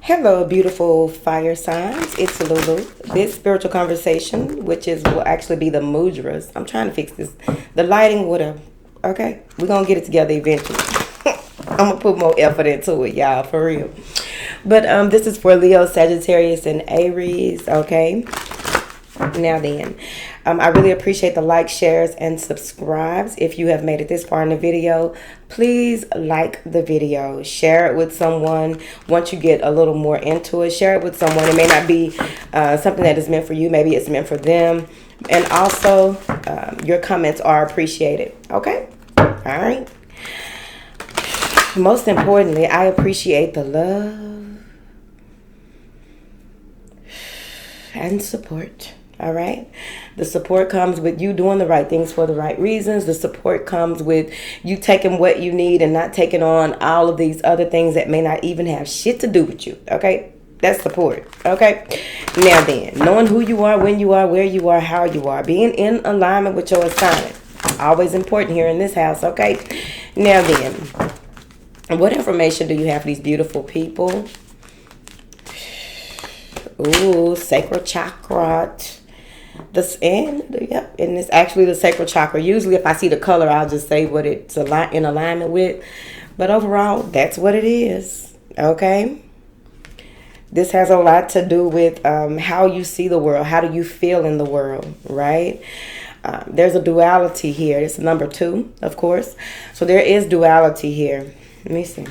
Hello, beautiful fire signs. It's Lulu. This spiritual conversations. It's Lulu. This spiritual conversation, which will actually be the mudras. I'm trying to fix this. The lighting, whatever. Okay? We're going to get it together eventually. I'm going to put more effort into it, y'all, for real. But this is for Leo, Sagittarius, and Aries. Okay? Now then, I really appreciate the likes, shares, and subscribes. If you have made it this far in the video, please like the video. Share it with someone. Once you get a little more into it, share it with someone. It may not be something that is meant for you. Maybe it's meant for them. And also, your comments are appreciated. Okay? All right. Most importantly, I appreciate the love and support. All right. The support comes with you doing the right things for the right reasons. The support comes with you taking what you need and not taking on all of these other things that may not even have shit to do with you. Okay. That's support. Okay. Now then, knowing who you are, when you are, where you are, how you are, being in alignment with your assignment. Always important here in this house. Okay. Now then, what information do you have for these beautiful people? Ooh, sacral chakra. And it's actually the sacral chakra. Usually if I see the color, I'll just say what it's in alignment with. But overall, that's what it is. Okay? This has a lot to do with how you see the world. How do you feel in the world, right? There's a duality here. It's number 2, of course. So there is duality here. Let me see.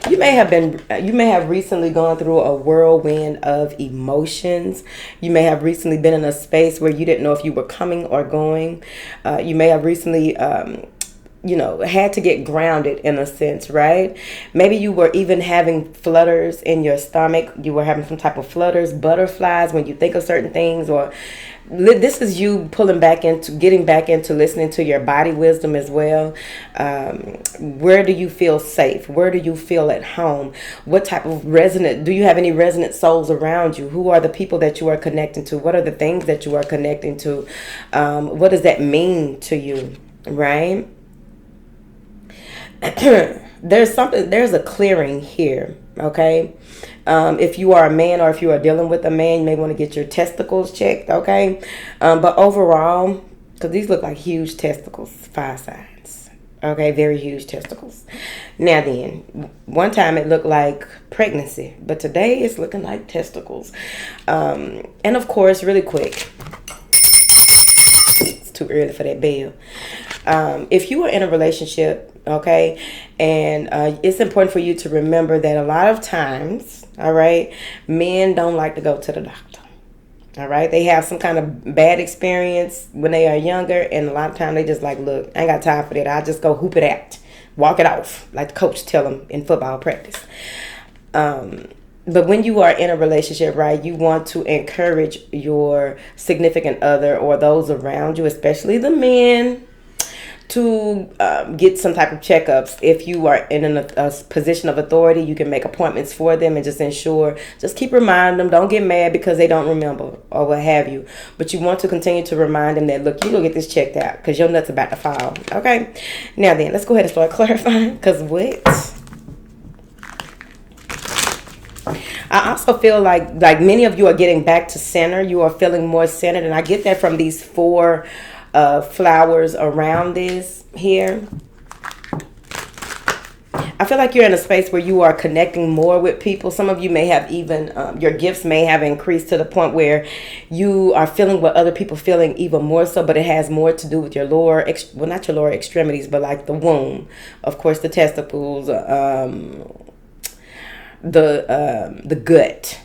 You may have recently gone through a whirlwind of emotions. You may have recently been in a space where you didn't know if you were coming or going. You may have recently, had to get grounded in a sense, right? Maybe you were even having flutters in your stomach. You were having some type of flutters, butterflies when you think of certain things, or this is you getting back into listening to your body wisdom as well. Where do you feel safe? Where do you feel at home? What type of do you have any resonant souls around you? Who are the people that you are connecting to? What are the things that you are connecting to? What does that mean to you, right? There's a clearing here, okay? If you are a man or if you are dealing with a man, you may want to get your testicles checked, okay? But overall, because these look like huge testicles, 5 signs, okay? Very huge testicles. Now then, one time it looked like pregnancy, but today it's looking like testicles. And of course, really quick, it's too early for that bell. If you are in a relationship, okay, and it's important for you to remember that a lot of times, all right, men don't like to go to the doctor. All right, they have some kind of bad experience when they are younger, and a lot of times they just like, look, I ain't got time for that. I'll just go hoop it out, walk it off, like the coach tell them in football practice. But when you are in a relationship, right, you want to encourage your significant other or those around you, especially the men, to get some type of checkups. If you are in a position of authority, you can make appointments for them and just keep reminding them. Don't get mad because they don't remember or what have you. But you want to continue to remind them that, look, you go get this checked out because your nut's about to fall. Okay? Now then, let's go ahead and start clarifying, because what? I also feel like many of you are getting back to center. You are feeling more centered, and I get that from these 4 flowers around this here. I feel like you're in a space where you are connecting more with people. Some of you may have even, your gifts may have increased to the point where you are feeling what other people feeling even more so, but it has more to do with your not your lower extremities, but like the womb, of course, the testicles, the gut.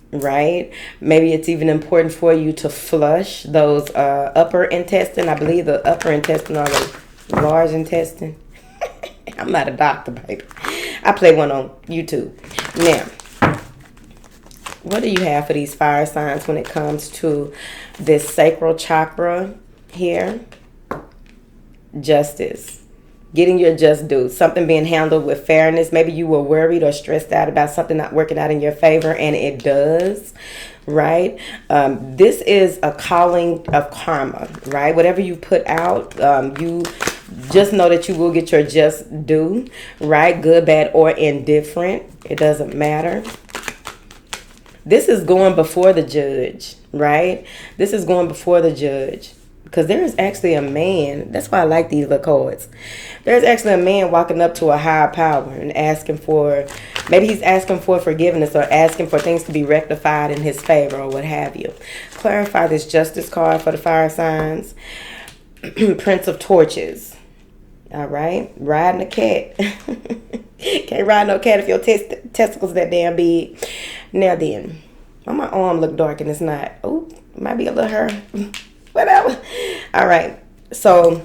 Right? Maybe it's even important for you to flush those upper intestine. I believe the upper intestine or the large intestine. I'm not a doctor, baby. I play one on YouTube. Now, what do you have for these fire signs when it comes to this sacral chakra here? Justice. Getting your just due, something being handled with fairness. Maybe you were worried or stressed out about something not working out in your favor, and it does, right? This is a calling of karma, right? Whatever you put out, you Just know that you will get your just due, right? Good, bad, or indifferent. It doesn't matter. This is going before the judge, right? This is going before the judge. Because there is actually a man. That's why I like these little cards. There's actually a man walking up to a higher power and asking for, maybe he's asking for forgiveness or asking for things to be rectified in his favor or what have you. Clarify this justice card for the fire signs. Prince of Torches. All right. Riding a cat. Can't ride no cat if your testicles that damn big. Now then. Well, my arm look dark and it's not. Oh, might be a little hair. Whatever. All right. So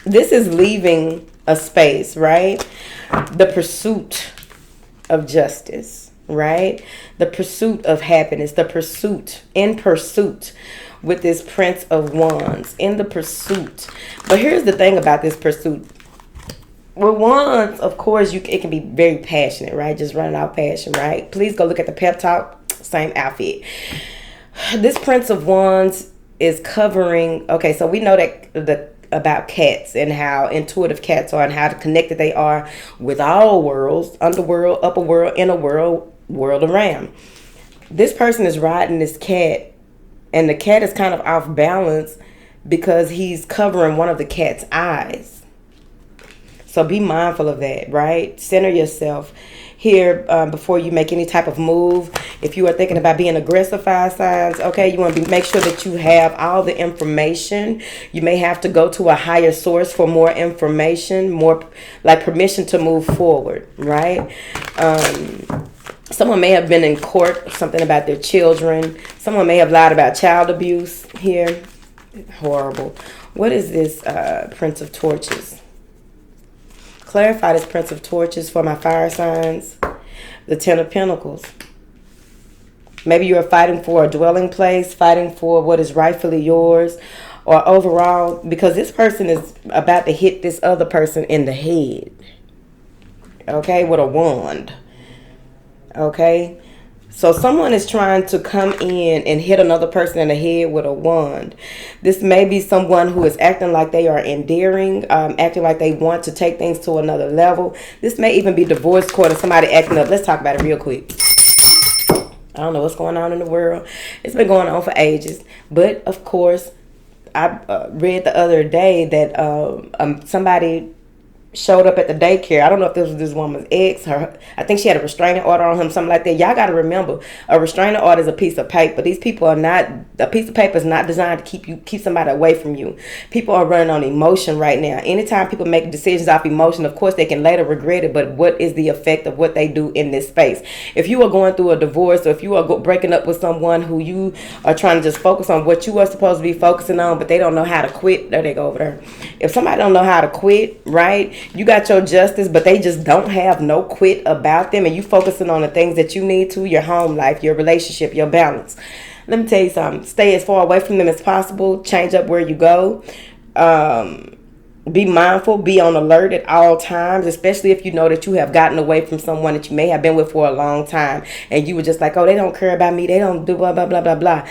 this is leaving a space, right? The pursuit of justice, right? The pursuit of happiness, in pursuit with this Prince of Wands, in the pursuit. But here's the thing about this pursuit. With wands, of course, it can be very passionate, right? Just running out passion, right? Please go look at the pep talk, same outfit. This Prince of Wands is covering, okay, so we know that about cats and how intuitive cats are and how connected they are with all worlds, underworld, upper world, inner world, world around. This person is riding this cat, and the cat is kind of off balance because he's covering one of the cat's eyes. So be mindful of that, right? Center yourself here before you make any type of move. If you are thinking about being aggressive, fire signs, okay, you want to make sure that you have all the information. You may have to go to a higher source for more information, more like permission to move forward, right? Someone may have been in court, something about their children. Someone may have lied about child abuse here. Horrible. What is this Prince of Torches? Clarify this Prince of Torches for my fire signs. The Ten of Pentacles. Maybe you're fighting for a dwelling place, fighting for what is rightfully yours, or overall, because this person is about to hit this other person in the head. Okay, with a wand. Okay, so someone is trying to come in and hit another person in the head with a wand. This may be someone who is acting like they are endearing, acting like they want to take things to another level. This may even be divorce court or somebody acting up. Let's talk about it real quick. I don't know what's going on in the world. It's been going on for ages. But, of course, I read the other day that somebody showed up at the daycare. I don't know if this was this woman's ex. I think she had a restraining order on him, something like that. Y'all got to remember, a restraining order is a piece of paper. These people are not, a piece of paper is not designed to keep somebody away from you. People are running on emotion right now. Anytime people make decisions off emotion, of course, they can later regret it, but what is the effect of what they do in this space? If you are going through a divorce, or if you are breaking up with someone who you are trying to just focus on what you are supposed to be focusing on, but they don't know how to quit, there they go over there. If somebody don't know how to quit, right? You got your justice, but they just don't have no quit about them, and you focusing on the things that you need to, your home life, your relationship, your balance. Let me tell you something. Stay as far away from them as possible. Change up where you go. Be mindful. Be on alert at all times, especially if you know that you have gotten away from someone that you may have been with for a long time, and you were just like, oh, they don't care about me. They don't do blah, blah, blah, blah, blah.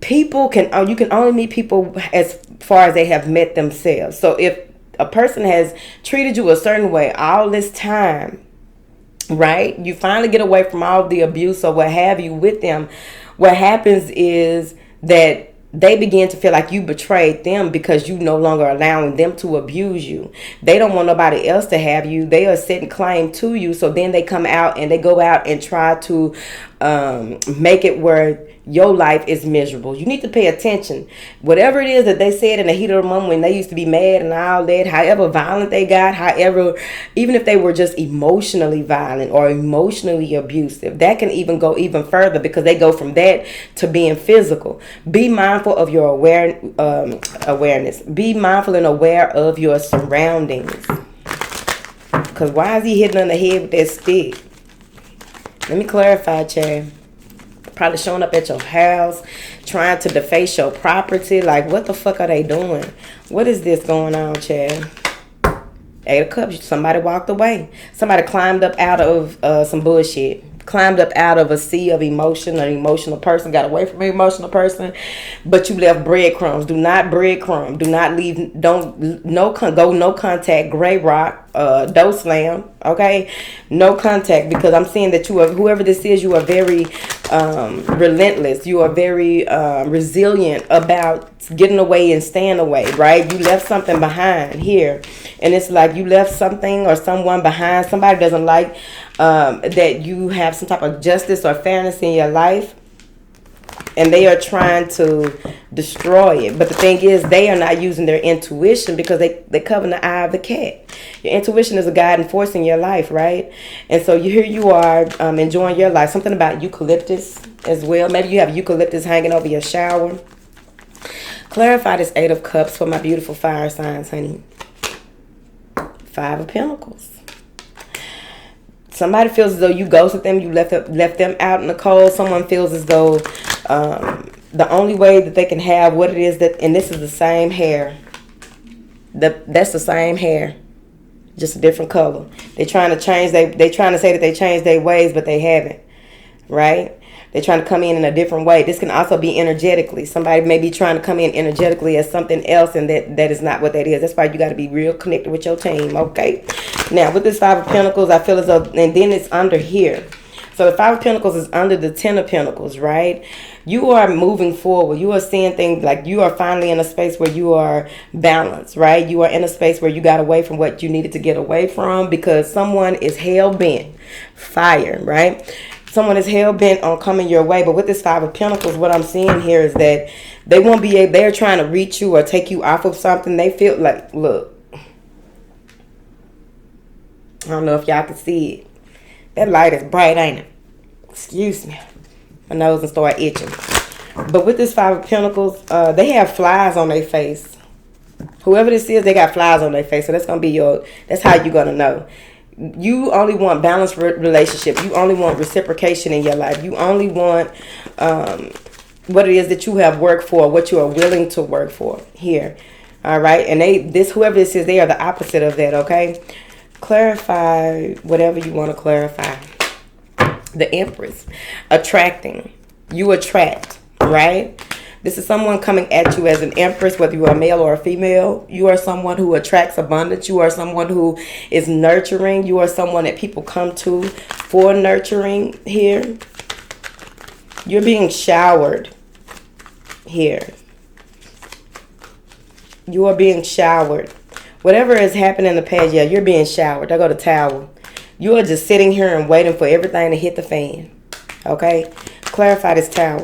People can, you can only meet people as far as they have met themselves. So if a person has treated you a certain way all this time, right? You finally get away from all the abuse or what have you with them. What happens is that they begin to feel like you betrayed them because you no longer allowing them to abuse you. They don't want nobody else to have you. They are setting claim to you. So then they come out and they go out and try to make it where your life is miserable. You need to pay attention. Whatever it is that they said in the heat of the moment when they used to be mad and all that, however violent they got, however, even if they were just emotionally violent or emotionally abusive, that can even go even further because they go from that to being physical. Be mindful of your awareness. Be mindful and aware of your surroundings. Because why is he hitting on the head with that stick? Let me clarify, Chad. Probably showing up at your house, trying to deface your property. Like, what the fuck are they doing? What is this going on, Chad? Eight of Cups. Somebody walked away. Somebody climbed up out of some bullshit. climbed up out of a sea of emotion, an emotional person, got away from an emotional person, but you left breadcrumbs. Do not breadcrumb. Do not leave, no contact, gray rock, dough slam, okay? No contact, because I'm seeing that you are, whoever this is, you are very relentless. You are very resilient about getting away and staying away, right? You left something behind here, and it's like you left something or someone behind. Somebody doesn't like that you have some type of justice or fairness in your life, and they are trying to destroy it. But the thing is, they are not using their intuition, because they cover the eye of the cat. Your intuition is a guiding force in your life, right? And so here you are enjoying your life. Something about eucalyptus as well. Maybe you have eucalyptus hanging over your shower. Clarify this 8 of Cups for my beautiful fire signs, honey. 5 of Pentacles. Somebody feels as though you ghosted them. You left them out in the cold. Someone feels as though the only way that they can have what it is that, and this is the same hair. That's the same hair, just a different color. They're trying to change. They trying to say that they changed their ways, but they haven't. Right? They're trying to come in a different way. This can also be energetically. Somebody may be trying to come in energetically as something else, and that is not what that is. That's why you got to be real connected with your team, okay? Now, with this 5 of Pentacles, I feel as though, and then it's under here. So the 5 of Pentacles is under the 10 of Pentacles, right? You are moving forward. You are seeing things like you are finally in a space where you are balanced, right? You are in a space where you got away from what you needed to get away from, because someone is hell-bent. Fire, right? Someone is hell-bent on coming your way. But with this 5 of Pentacles, what I'm seeing here is that they won't be able, they're trying to reach you or take you off of something. They feel like, look, I don't know if y'all can see it. That light is bright, ain't it? Excuse me. My nose and start itching. But with this 5 of Pentacles, they have flies on their face. Whoever this is, they got flies on their face. So that's going to be that's how you're going to know. You only want balanced relationship. You only want reciprocation in your life. You only want what it is that you have worked for, what you are willing to work for here. All right. And whoever this is, they are the opposite of that. Okay. Clarify whatever you want to clarify. The Empress. Attracting. You attract, right? This is someone coming at you as an Empress, whether you are a male or a female. You are someone who attracts abundance. You are someone who is nurturing. You are someone that people come to for nurturing here. You're being showered here. You are being showered. Whatever has happened in the past, yeah, you're being showered. I go to towel. You are just sitting here and waiting for everything to hit the fan. Okay? Clarify this towel.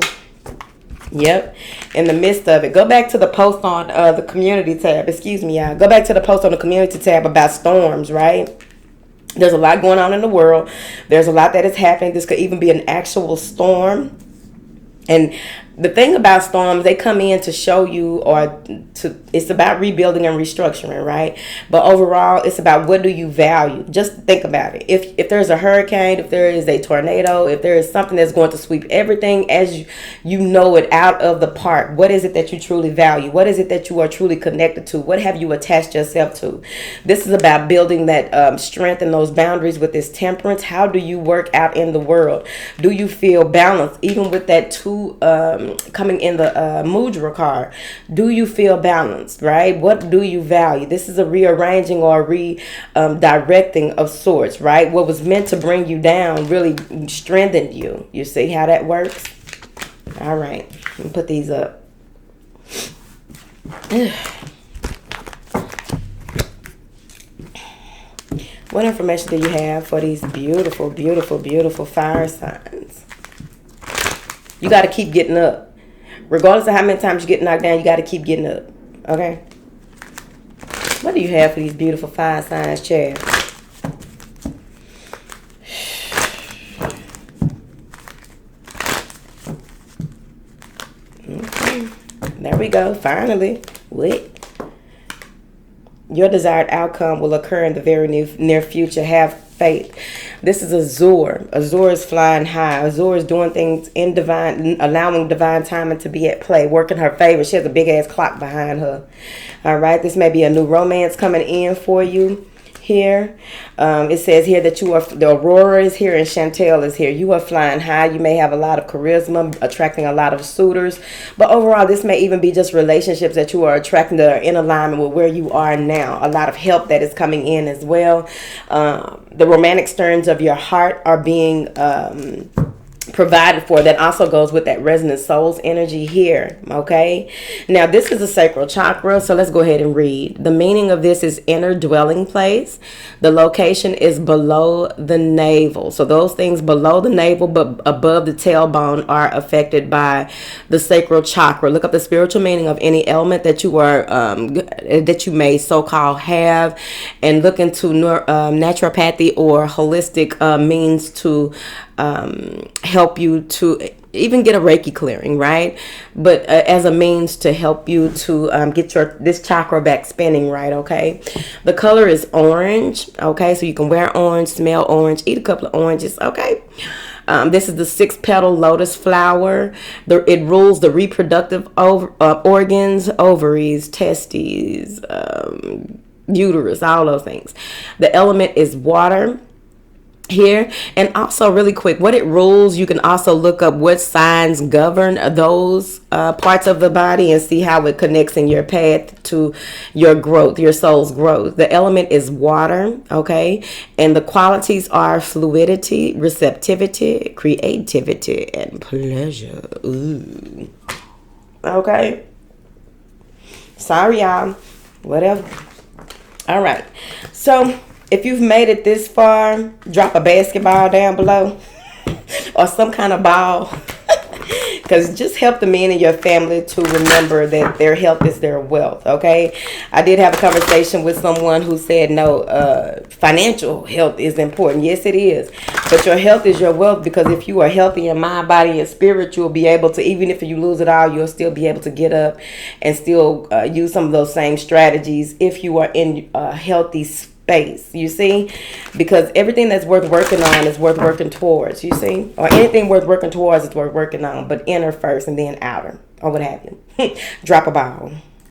Yep. In the midst of it. Go back to the post on the community tab. Excuse me, y'all. Go back to the post on the community tab about storms, right? There's a lot going on in the world. There's a lot that is happening. This could even be an actual storm. And the thing about storms, they come in to show you, it's about rebuilding and restructuring, right? But overall, it's about what do you value? Just think about it. If there's a hurricane, if there is a tornado, if there is something that's going to sweep everything as you know it out of the park, what is it that you truly value? What is it that you are truly connected to? What have you attached yourself to? This is about building that strength and those boundaries with this Temperance. How do you work out in the world? Do you feel balanced? Even with that coming in the Mudra card, do you feel balanced, right? What do you value? This is a rearranging or redirecting of sorts, right? What was meant to bring you down really strengthened you. You see how that works? All right, let me put these up. What information do you have for these beautiful, beautiful, beautiful fire signs? You got to keep getting up. Regardless of how many times you get knocked down, you got to keep getting up. Okay? What do you have for these beautiful fire signs, Chad? Okay. There we go. Finally. Wait. Your desired outcome will occur in the very near future. Have faith. This is Azure. Azure is flying high. Azure is doing things in allowing divine timing to be at play, working her favor. She has a big ass clock behind her. All right. This may be a new romance coming in for you here. It says here that the Aurora is here and Chantel is here. You are flying high. You may have a lot of charisma, attracting a lot of suitors. But overall, this may even be just relationships that you are attracting that are in alignment with where you are now. A lot of help that is coming in as well. The romantic stearns of your heart are being provided for. That also goes with that resonant souls energy here. Okay, now this is the sacral chakra, so let's go ahead and read. The meaning of this is inner dwelling place. The location is below the navel, so those things below the navel but above the tailbone are affected by the sacral chakra. Look up the spiritual meaning of any element that you are that you may so-called have, and look into naturopathy or holistic means to help you to even get a Reiki clearing, right? But as a means to help you to get this chakra back spinning, right? Okay. The color is orange. Okay, so you can wear orange, smell orange, eat a couple of oranges. Okay. This is the 6-petal lotus flower. It rules the reproductive organs, ovaries, testes, uterus, all those things. The element is water here. And also really quick, what it rules, you can also look up what signs govern those parts of the body and see how it connects in your path to your growth, your soul's growth. The element is water, okay? And the qualities are fluidity, receptivity, creativity, and pleasure. Ooh. Okay. Sorry, y'all. Whatever. All right. So if you've made it this far, drop a basketball down below or some kind of ball. Because just help the men in your family to remember that their health is their wealth, okay? I did have a conversation with someone who said, no, financial health is important. Yes, it is. But your health is your wealth, because if you are healthy in mind, body, and spirit, you'll be able to, even if you lose it all, you'll still be able to get up and still use some of those same strategies if you are in a healthy space. You see, because everything that's worth working on is worth working towards, you see, or anything worth working towards is worth working on, but inner first and then outer, or what have you. Drop a ball.